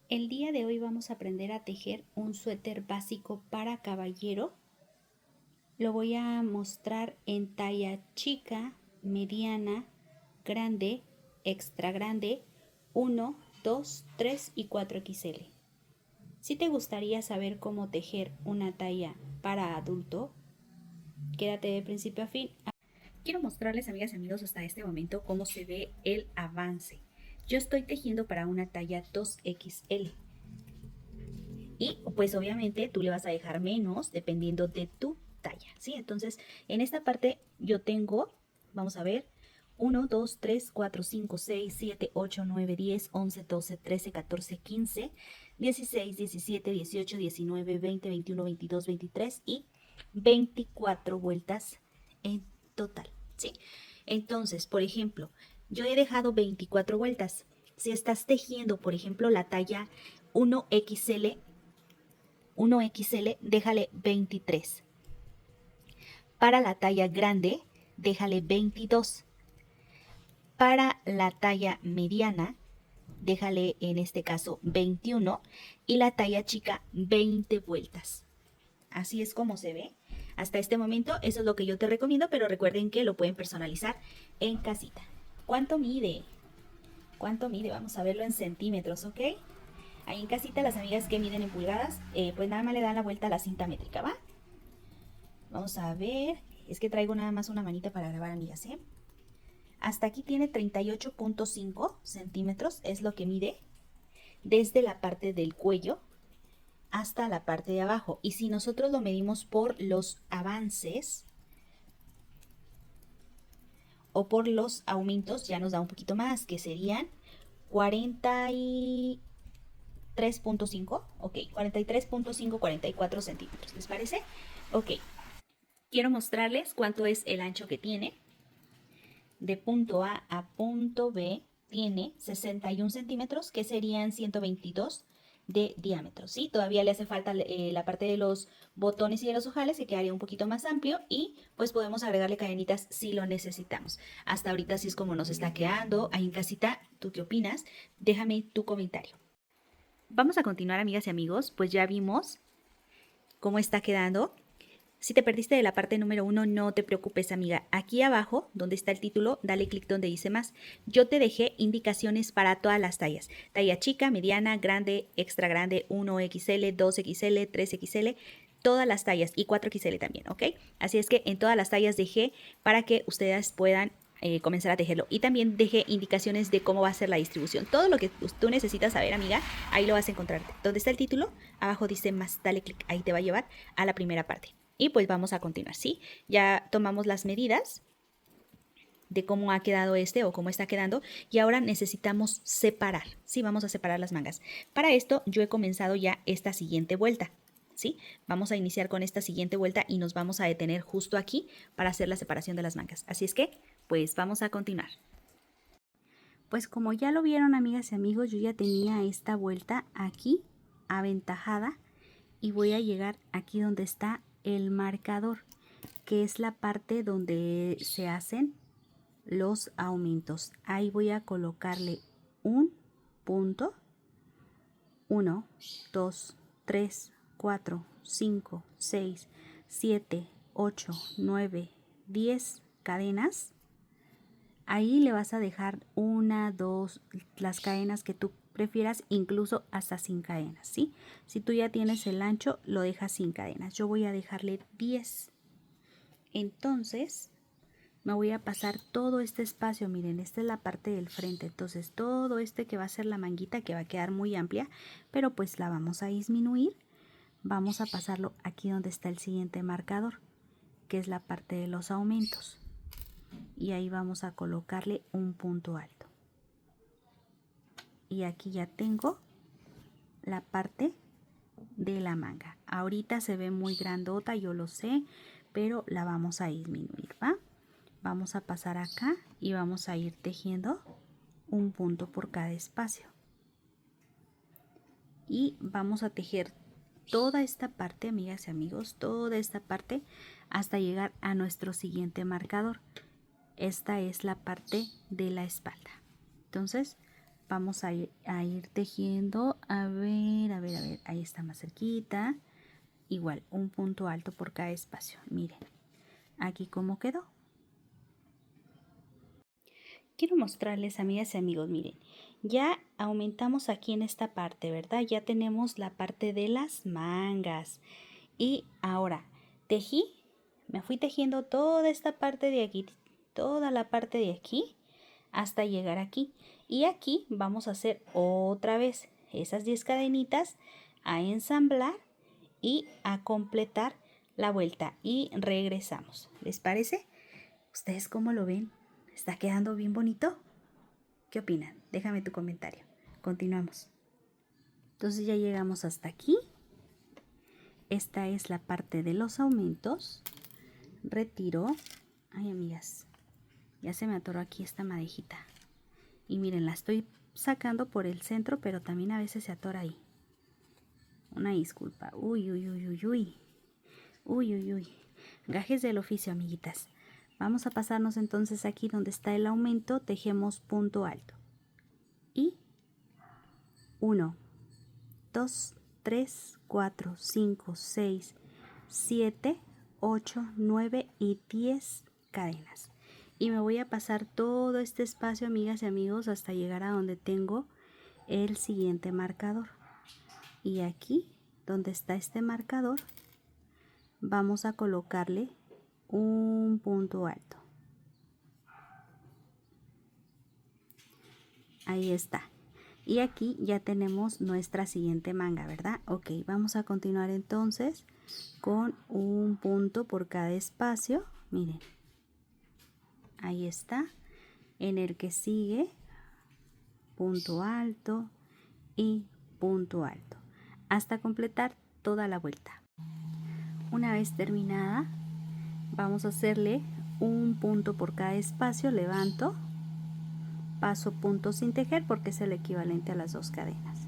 El día de hoy vamos a aprender a tejer un suéter básico para caballero. Lo voy a mostrar en talla chica, mediana, grande, extra grande, 1, 2, 3 y 4XL. Si te gustaría saber cómo tejer una talla para adulto, quédate de principio a fin. Quiero mostrarles, amigas y amigos, hasta este momento cómo se ve el avance. Yo estoy tejiendo para una talla 2XL. Y pues obviamente tú le vas a dejar menos dependiendo de tu talla, ¿sí? Entonces, en esta parte yo tengo, vamos a ver, 1, 2, 3, 4, 5, 6, 7, 8, 9, 10, 11, 12, 13, 14, 15, 16, 17, 18, 19, 20, 21, 22, 23 y 24 vueltas en total, ¿sí? Entonces, por ejemplo, yo he dejado 24 vueltas. Si estás tejiendo, por ejemplo, la talla 1XL, déjale 23. Para la talla grande, déjale 22. Para la talla mediana, déjale en este caso 21. Y la talla chica, 20 vueltas. Así es como se ve. Hasta este momento, eso es lo que yo te recomiendo, pero recuerden que lo pueden personalizar en casita. ¿Cuánto mide? ¿Cuánto mide? Vamos a verlo en centímetros, ¿ok? Ahí en casita, las amigas que miden en pulgadas, pues nada más le dan la vuelta a la cinta métrica, ¿va? Vamos a ver. Es que traigo nada más una manita para grabar, amigas, ¿eh? Hasta aquí tiene 38.5 centímetros, es lo que mide desde la parte del cuello hasta la parte de abajo. Y si nosotros lo medimos por los avances o por los aumentos, ya nos da un poquito más, que serían 43.5, ok, 43.5, 44 centímetros, ¿les parece? Ok, quiero mostrarles cuánto es el ancho que tiene. De punto A punto B tiene 61 centímetros, que serían 122 de diámetro, ¿sí? Todavía le hace falta la parte de los botones y de los ojales, que quedaría un poquito más amplio, y pues podemos agregarle cadenitas si lo necesitamos. Hasta ahorita así es como nos está quedando. Ahí en casita, ¿tú qué opinas? Déjame tu comentario. Vamos a continuar, amigas y amigos, pues ya vimos cómo está quedando. Si te perdiste de la parte número 1, no te preocupes, amiga. Aquí abajo, donde está el título, dale clic donde dice más. Yo te dejé indicaciones para todas las tallas. Talla chica, mediana, grande, extra grande, 1XL, 2XL, 3XL, todas las tallas y 4XL también, ¿ok? Así es que en todas las tallas dejé para que ustedes puedan comenzar a tejerlo. Y también dejé indicaciones de cómo va a ser la distribución. Todo lo que tú necesitas saber, amiga, ahí lo vas a encontrar. Donde está el título, abajo dice más, dale clic. Ahí te va a llevar a la primera parte. Y pues vamos a continuar, ¿sí? Ya tomamos las medidas de cómo ha quedado este o cómo está quedando, y ahora necesitamos separar, ¿sí? Vamos a separar las mangas. Para esto yo he comenzado ya esta siguiente vuelta, ¿sí? Vamos a iniciar con esta siguiente vuelta y nos vamos a detener justo aquí para hacer la separación de las mangas. Así es que, pues vamos a continuar. Pues como ya lo vieron, amigas y amigos, yo ya tenía esta vuelta aquí aventajada y voy a llegar aquí donde está el marcador, que es la parte donde se hacen los aumentos. Ahí voy a colocarle un punto, 1, 2, 3, 4, 5, 6, 7, 8, 9, 10 cadenas. Ahí le vas a dejar una, dos, las cadenas que tú prefieras, incluso hasta sin cadenas, ¿sí? Si tú ya tienes el ancho, lo dejas sin cadenas. Yo voy a dejarle 10. Entonces, me voy a pasar todo este espacio. Miren, esta es la parte del frente. Entonces, todo este que va a ser la manguita, que va a quedar muy amplia, pero pues la vamos a disminuir. Vamos a pasarlo aquí donde está el siguiente marcador, que es la parte de los aumentos. Y ahí vamos a colocarle un punto alto. Y aquí ya tengo la parte de la manga. Ahorita se ve muy grandota, yo lo sé, pero la vamos a disminuir, ¿va? Vamos a pasar acá y vamos a ir tejiendo un punto por cada espacio. Y vamos a tejer toda esta parte, amigas y amigos, toda esta parte hasta llegar a nuestro siguiente marcador. Esta es la parte de la espalda. Entonces vamos a ir tejiendo. A ver, ahí está más cerquita. Igual, un punto alto por cada espacio. Miren, aquí cómo quedó. Quiero mostrarles, amigas y amigos, miren, ya aumentamos aquí en esta parte, ¿verdad? Ya tenemos la parte de las mangas. Y ahora, me fui tejiendo toda esta parte de aquí, toda la parte de aquí, hasta llegar aquí. Y aquí vamos a hacer otra vez esas 10 cadenitas, a ensamblar y a completar la vuelta. Y regresamos. ¿Les parece? ¿Ustedes cómo lo ven? ¿Está quedando bien bonito? ¿Qué opinan? Déjame tu comentario. Continuamos. Entonces ya llegamos hasta aquí. Esta es la parte de los aumentos. Retiro. Ay, amigas, ya se me atoró aquí esta madejita. Y miren, la estoy sacando por el centro, pero también a veces se atora ahí. Una disculpa. Uy, uy, uy, uy, uy. Uy, uy, uy. Gajes del oficio, amiguitas. Vamos a pasarnos entonces aquí donde está el aumento, tejemos punto alto. Y 1, 2, 3, 4, 5, 6, 7, 8, 9 y 10 cadenas. Y me voy a pasar todo este espacio, amigas y amigos, hasta llegar a donde tengo el siguiente marcador. Y aquí, donde está este marcador, vamos a colocarle un punto alto. Ahí está. Y aquí ya tenemos nuestra siguiente manga, ¿verdad? Ok, vamos a continuar entonces con un punto por cada espacio. Miren, ahí está. En el que sigue, punto alto y punto alto, hasta completar toda la vuelta. Una vez terminada, vamos a hacerle un punto por cada espacio. Levanto, paso punto sin tejer porque es el equivalente a las 2 cadenas,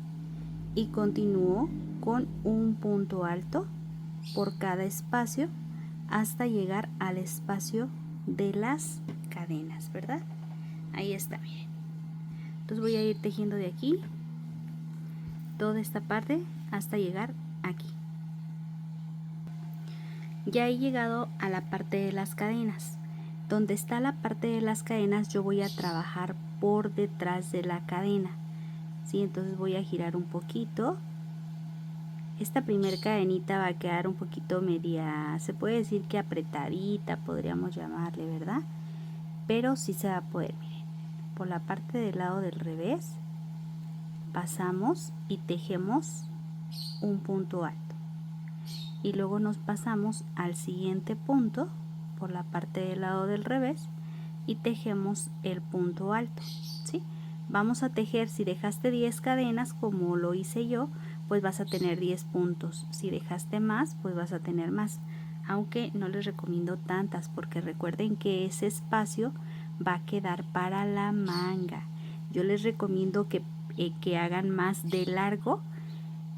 y continúo con un punto alto por cada espacio hasta llegar al espacio de las cadenas, ¿verdad? Ahí está, miren. Entonces voy a ir tejiendo de aquí toda esta parte hasta llegar aquí. Ya he llegado a la parte de las cadenas. Donde está la parte de las cadenas, yo voy a trabajar por detrás de la cadena. ¿Sí? Entonces voy a girar un poquito. Esta primer cadenita va a quedar un poquito media, se puede decir que apretadita, podríamos llamarle, ¿verdad? Pero sí se va a poder, miren. Por la parte del lado del revés, pasamos y tejemos un punto alto. Y luego nos pasamos al siguiente punto por la parte del lado del revés y tejemos el punto alto, ¿sí? Vamos a tejer, si dejaste 10 cadenas como lo hice yo, pues vas a tener 10 puntos. Si dejaste más, pues vas a tener más, aunque no les recomiendo tantas porque recuerden que ese espacio va a quedar para la manga. Yo les recomiendo que hagan más de largo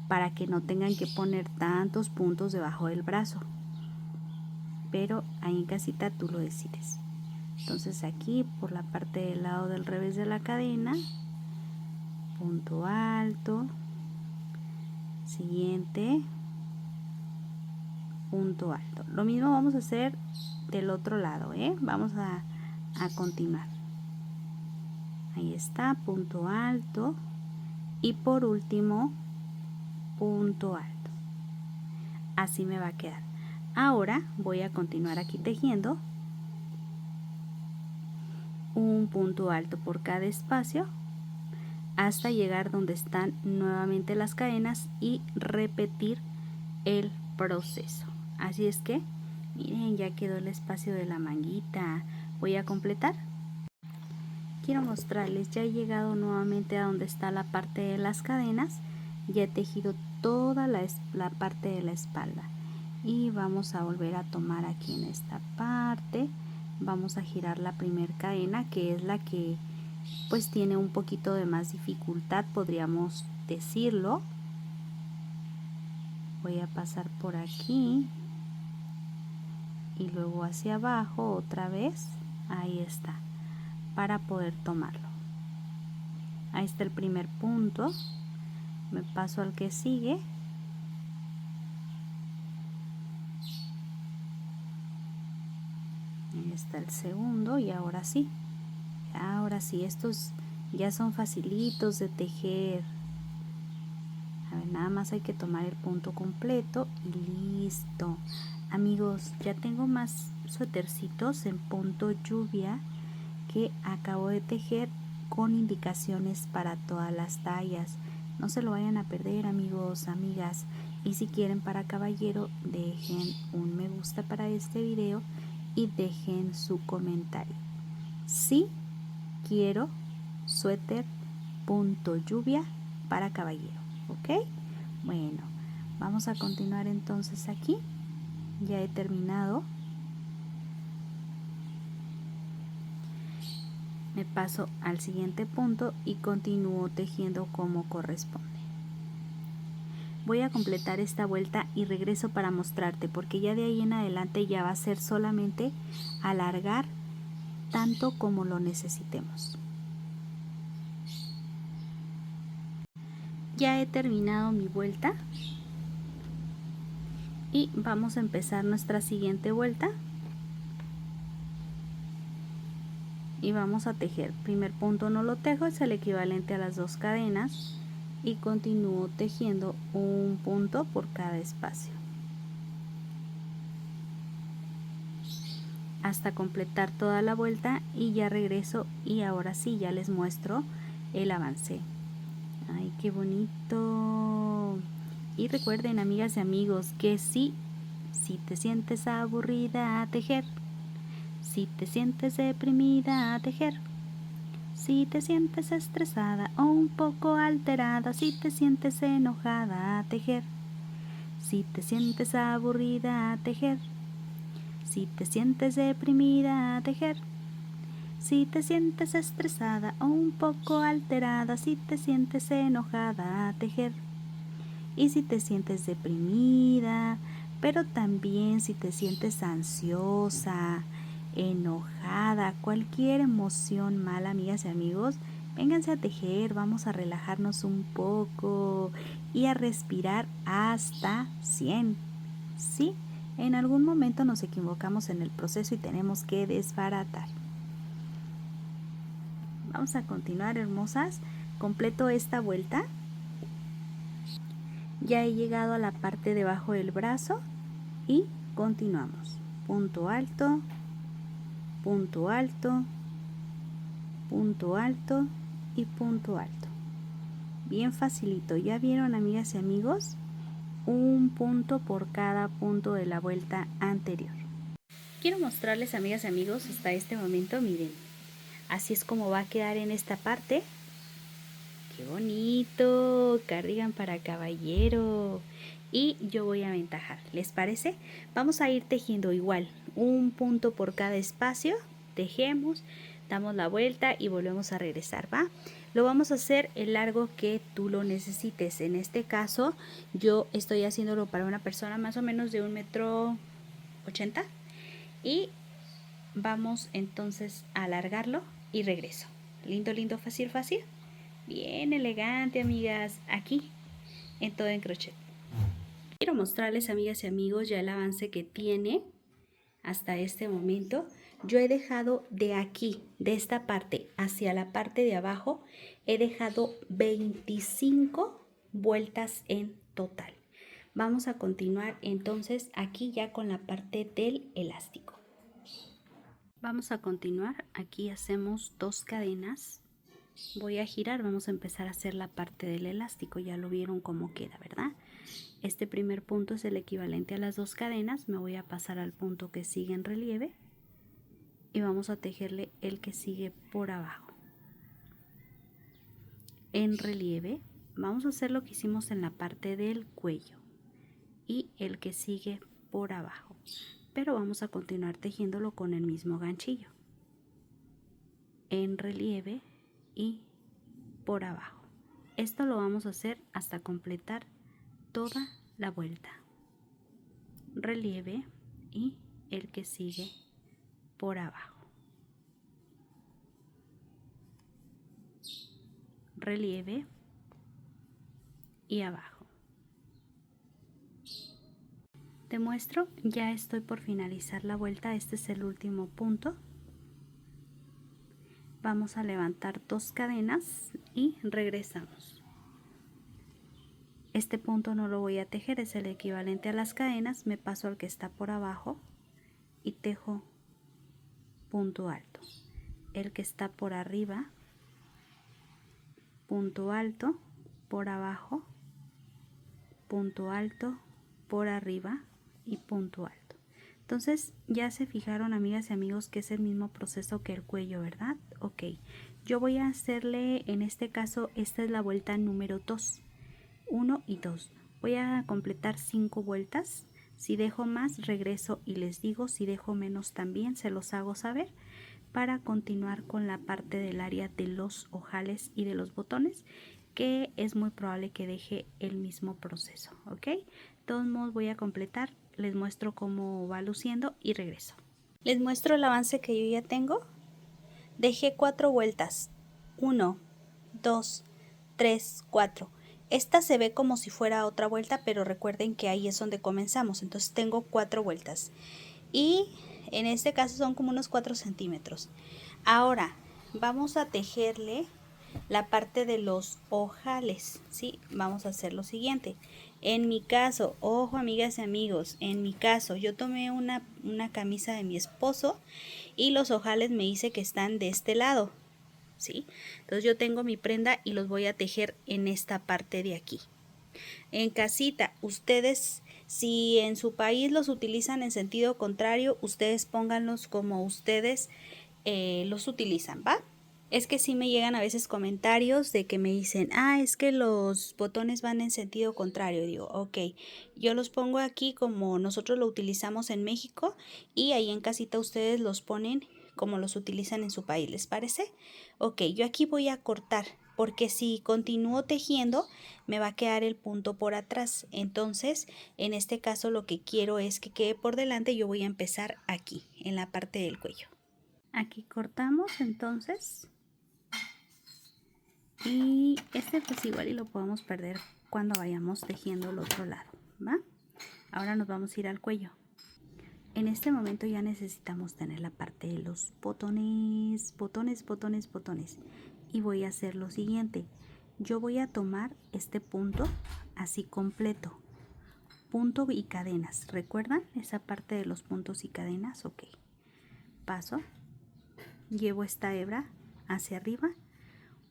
para que no tengan que poner tantos puntos debajo del brazo, pero ahí en casita tú lo decides. Entonces aquí por la parte del lado del revés de la cadena, punto alto, siguiente, punto alto. Lo mismo vamos a hacer del otro lado, vamos a continuar. Ahí está, punto alto, y por último punto alto. Así me va a quedar. Ahora voy a continuar aquí tejiendo un punto alto por cada espacio hasta llegar donde están nuevamente las cadenas y repetir el proceso. Así es que miren, ya quedó el espacio de la manguita. Voy a completar. Quiero mostrarles, ya he llegado nuevamente a donde está la parte de las cadenas. Ya he tejido toda la parte de la espalda y vamos a volver a tomar aquí en esta parte. Vamos a girar la primera cadena, que es la que pues tiene un poquito de más dificultad, podríamos decirlo. Voy a pasar por aquí y luego hacia abajo otra vez. Ahí está, para poder tomarlo. Ahí está el primer punto, me paso al que sigue. Ahí está el segundo y ahora sí, estos ya son facilitos de tejer. A ver, nada más hay que tomar el punto completo y listo. Amigos, ya tengo más suétercitos en punto lluvia que acabo de tejer con indicaciones para todas las tallas. No se lo vayan a perder, amigos, amigas. Y si quieren para caballero, dejen un me gusta para este video y dejen su comentario. Sí, quiero suéter punto lluvia para caballero, ¿ok? Bueno, vamos a continuar entonces aquí. Ya he terminado. Me paso al siguiente punto y continúo tejiendo como corresponde. Voy a completar esta vuelta y regreso para mostrarte, porque ya de ahí en adelante ya va a ser solamente alargar tanto como lo necesitemos. Ya he terminado mi vuelta y vamos a empezar nuestra siguiente vuelta. Y vamos a tejer. Primer punto no lo tejo, es el equivalente a las 2 cadenas, y continúo tejiendo un punto por cada espacio hasta completar toda la vuelta y ya regreso y ahora sí ya les muestro el avance. Ay, qué bonito. Y recuerden, amigas y amigos, que si te sientes aburrida a tejer, si te sientes deprimida a tejer, si te sientes estresada o un poco alterada, si te sientes enojada a tejer, si te sientes aburrida a tejer, si te sientes deprimida a tejer, si te sientes estresada o un poco alterada, si te sientes enojada a tejer, y si te sientes deprimida, pero también si te sientes ansiosa, enojada, cualquier emoción mala, amigas y amigos, vénganse a tejer, vamos a relajarnos un poco y a respirar hasta 100. Sí, en algún momento nos equivocamos en el proceso y tenemos que desbaratar. Vamos a continuar, hermosas. Completo esta vuelta. Ya he llegado a la parte de abajo del brazo y continuamos. Punto alto, punto alto, punto alto y punto alto. Bien facilito. ¿Ya vieron, amigas y amigos? Un punto por cada punto de la vuelta anterior. Quiero mostrarles, amigas y amigos, hasta este momento, miren. Así es como va a quedar en esta parte. ¡Qué bonito! Cardigan para caballero. Y yo voy a aventajar, ¿les parece? Vamos a ir tejiendo igual, un punto por cada espacio. Tejemos, damos la vuelta y volvemos a regresar, ¿va? Lo vamos a hacer el largo que tú lo necesites. En este caso, yo estoy haciéndolo para una persona más o menos de 1,80 m. Y vamos entonces a alargarlo y regreso. Lindo, lindo, fácil, fácil. Bien elegante, amigas, aquí en todo en crochet. Quiero mostrarles, amigas y amigos, ya el avance que tiene hasta este momento. Yo he dejado de aquí, de esta parte hacia la parte de abajo, he dejado 25 vueltas en total. Vamos a continuar entonces aquí ya con la parte del elástico. Vamos a continuar, aquí hacemos 2 cadenas. Voy a girar, vamos a empezar a hacer la parte del elástico. Ya lo vieron cómo queda, ¿verdad? Este primer punto es el equivalente a las 2 cadenas. Me voy a pasar al punto que sigue en relieve y vamos a tejerle el que sigue por abajo. En relieve vamos a hacer lo que hicimos en la parte del cuello y el que sigue por abajo, pero vamos a continuar tejiéndolo con el mismo ganchillo. En relieve y por abajo. Esto lo vamos a hacer hasta completar toda la vuelta. Relieve y el que sigue por abajo. relieve y abajo. Te muestro, ya estoy por finalizar la vuelta, este es el último punto. Vamos a levantar 2 cadenas y regresamos. Este punto no lo voy a tejer, es el equivalente a las cadenas. Me paso al que está por abajo y tejo punto alto. El que está por arriba, punto alto, por abajo, punto alto, por arriba y punto alto. Entonces ya se fijaron, amigas y amigos, que es el mismo proceso que el cuello, ¿verdad? Ok, yo voy a hacerle, en este caso, esta es la vuelta número 2. 1 y 2. Voy a completar 5 vueltas. Si dejo más, regreso y les digo. Si dejo menos, también se los hago saber, para continuar con la parte del área de los ojales y de los botones, que es muy probable que deje el mismo proceso. Ok, de todos modos voy a completar, les muestro cómo va luciendo y regreso. Les muestro el avance que yo ya tengo. Dejé 4 vueltas. 1, 2, 3, 4. Esta se ve como si fuera otra vuelta, pero recuerden que ahí es donde comenzamos. Entonces tengo 4 vueltas. Y en este caso son como unos 4 centímetros. Ahora vamos a tejerle la parte de los ojales, ¿sí? Vamos a hacer lo siguiente. En mi caso, ojo amigas y amigos, en mi caso yo tomé una camisa de mi esposo y los ojales me hice que están de este lado, ¿sí? Entonces yo tengo mi prenda y los voy a tejer en esta parte de aquí. En casita, ustedes, si en su país los utilizan en sentido contrario, ustedes pónganlos como ustedes los utilizan, ¿va? Es que sí me llegan a veces comentarios de que me dicen, es que los botones van en sentido contrario. Y digo, ok, yo los pongo aquí como nosotros lo utilizamos en México y ahí en casita ustedes los ponen como los utilizan en su país, ¿les parece? Ok, yo aquí voy a cortar porque si continúo tejiendo me va a quedar el punto por atrás. Entonces, en este caso lo que quiero es que quede por delante. Yo voy a empezar aquí, en la parte del cuello. Aquí cortamos entonces. Y este pues igual y lo podemos perder cuando vayamos tejiendo el otro lado, ¿va? Ahora nos vamos a ir al cuello. En este momento ya necesitamos tener la parte de los botones, botones, botones, botones. Y voy a hacer lo siguiente. Yo voy a tomar este punto así completo. Punto y cadenas. ¿Recuerdan esa parte de los puntos y cadenas? Ok. Paso. Llevo esta hebra hacia arriba,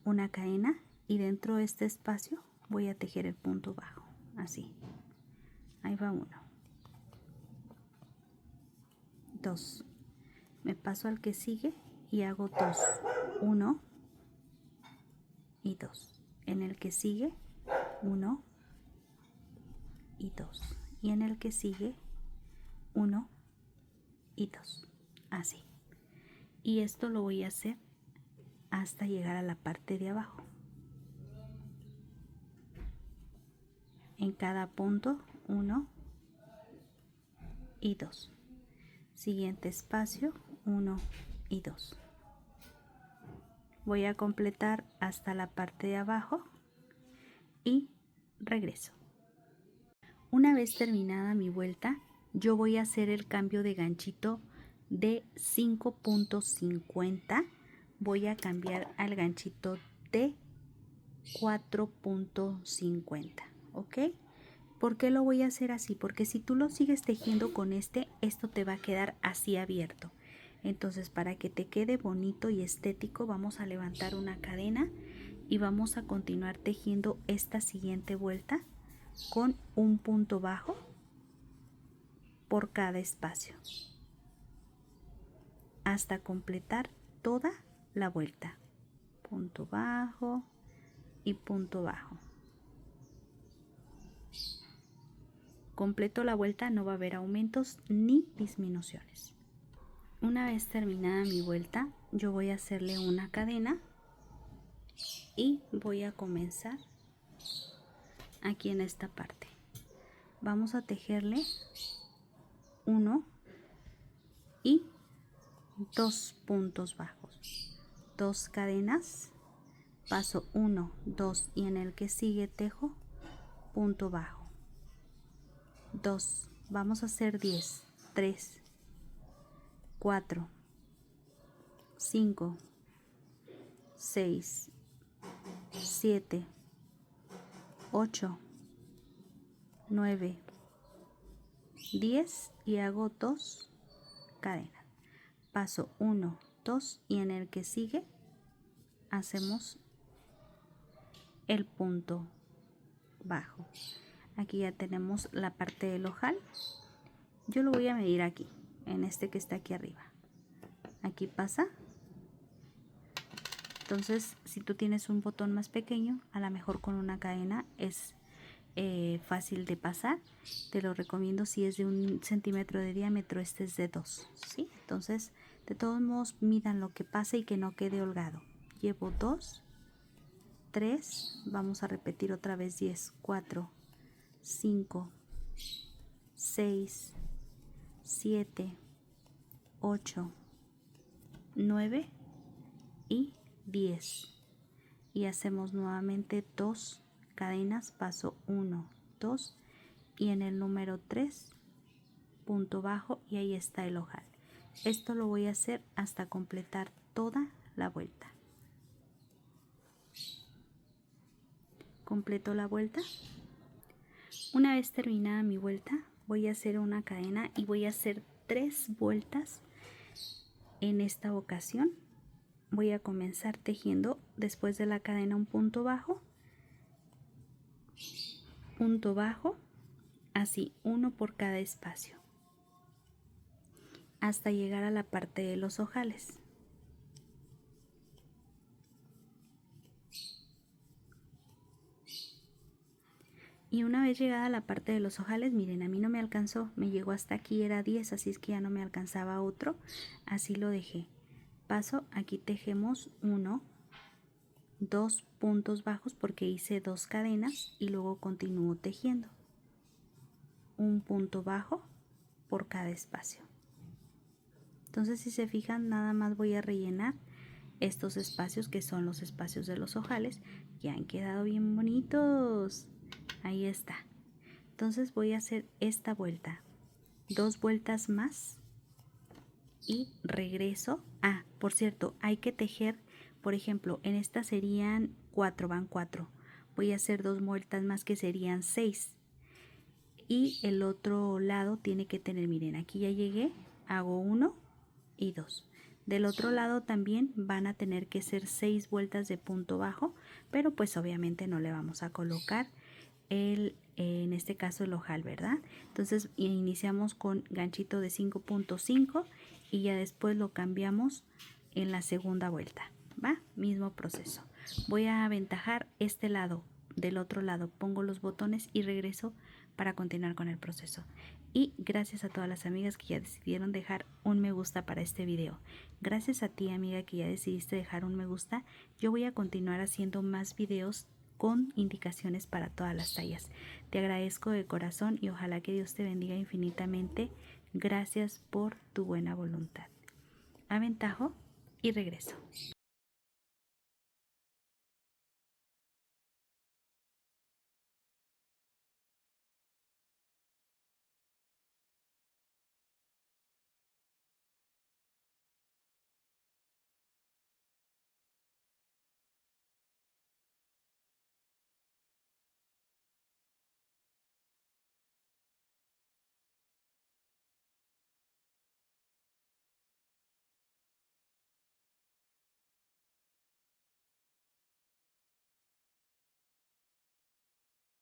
una cadena, y dentro de este espacio voy a tejer el punto bajo, así. Ahí va 1, 2, me paso al que sigue y hago 2, 1 y 2, en el que sigue 1 y 2, y en el que sigue 1 y 2, así. Y esto lo voy a hacer hasta llegar a la parte de abajo. En cada punto 1 y 2. Siguiente espacio 1 y 2. Voy a completar hasta la parte de abajo y regreso. Una vez terminada mi vuelta, yo voy a hacer el cambio de ganchito de 5.50. Voy a cambiar al ganchito de 4.50, ¿ok? ¿Por qué lo voy a hacer así? Porque si tú lo sigues tejiendo con esto te va a quedar así abierto. Entonces, para que te quede bonito y estético, vamos a levantar una cadena y vamos a continuar tejiendo esta siguiente vuelta con un punto bajo por cada espacio hasta completar toda la vuelta. Punto bajo y punto bajo. Completo la vuelta, no va a haber aumentos ni disminuciones. Una vez terminada mi vuelta, yo voy a hacerle una cadena y voy a comenzar aquí en esta parte. Vamos a tejerle 1 y 2 puntos bajos, 2 cadenas, paso 1, 2 y en el que sigue tejo punto bajo, 2, vamos a hacer 10, 3, 4, 5, 6, 7, 8, 9, 10 y hago 2 cadenas. Paso 1, 2 y en el que sigue hacemos el punto bajo. Aquí ya tenemos la parte del ojal. Yo lo voy a medir aquí, en este que está aquí arriba. Aquí pasa. Entonces, si tú tienes un botón más pequeño, a lo mejor con una cadena es fácil de pasar. Te lo recomiendo si es de 1 centímetro de diámetro, este es de 2, ¿sí? Entonces, de todos modos, midan lo que pase y que no quede holgado. Llevo 2, 3, vamos a repetir otra vez 10, 4, 5, 6, 7, 8, 9 y 10. Y hacemos nuevamente 2 cadenas, paso 1, 2 y en el número 3 punto bajo y ahí está el ojal. Esto lo voy a hacer hasta completar toda la vuelta. Completo la vuelta. Una vez terminada mi vuelta, voy a hacer una cadena y voy a hacer 3 vueltas. En esta ocasión voy a comenzar tejiendo después de la cadena un punto bajo, así uno por cada espacio, hasta llegar a la parte de los ojales. Y una vez llegada a la parte de los ojales, miren, a mí no me alcanzó, me llegó hasta aquí, era 10, así es que ya no me alcanzaba otro, así lo dejé. Paso, aquí tejemos 1, 2 puntos bajos porque hice 2 cadenas y luego continúo tejiendo. Un punto bajo por cada espacio. Entonces, si se fijan, nada más voy a rellenar estos espacios que son los espacios de los ojales, que han quedado bien bonitos. Ahí está. Entonces voy a hacer esta vuelta, 2 vueltas más y regreso. Ah, por cierto, hay que tejer, por ejemplo, en esta serían 4, van 4. Voy a hacer 2 vueltas más que serían 6. Y el otro lado tiene que tener, miren, aquí ya llegué, hago 1 y 2. Del otro lado también van a tener que ser 6 vueltas de punto bajo, pero pues obviamente no le vamos a colocar en este caso el ojal, ¿verdad? Entonces iniciamos con ganchito de 5.5 y ya después lo cambiamos en la segunda vuelta, ¿va? Mismo proceso. Voy a aventajar este lado, del otro lado pongo los botones y regreso para continuar con el proceso. Y gracias a todas las amigas que ya decidieron dejar un me gusta para este video. Gracias a ti, amiga, que ya decidiste dejar un me gusta. Yo voy a continuar haciendo más videos con indicaciones para todas las tallas. Te agradezco de corazón y ojalá que Dios te bendiga infinitamente. Gracias por tu buena voluntad. Aventajo y regreso.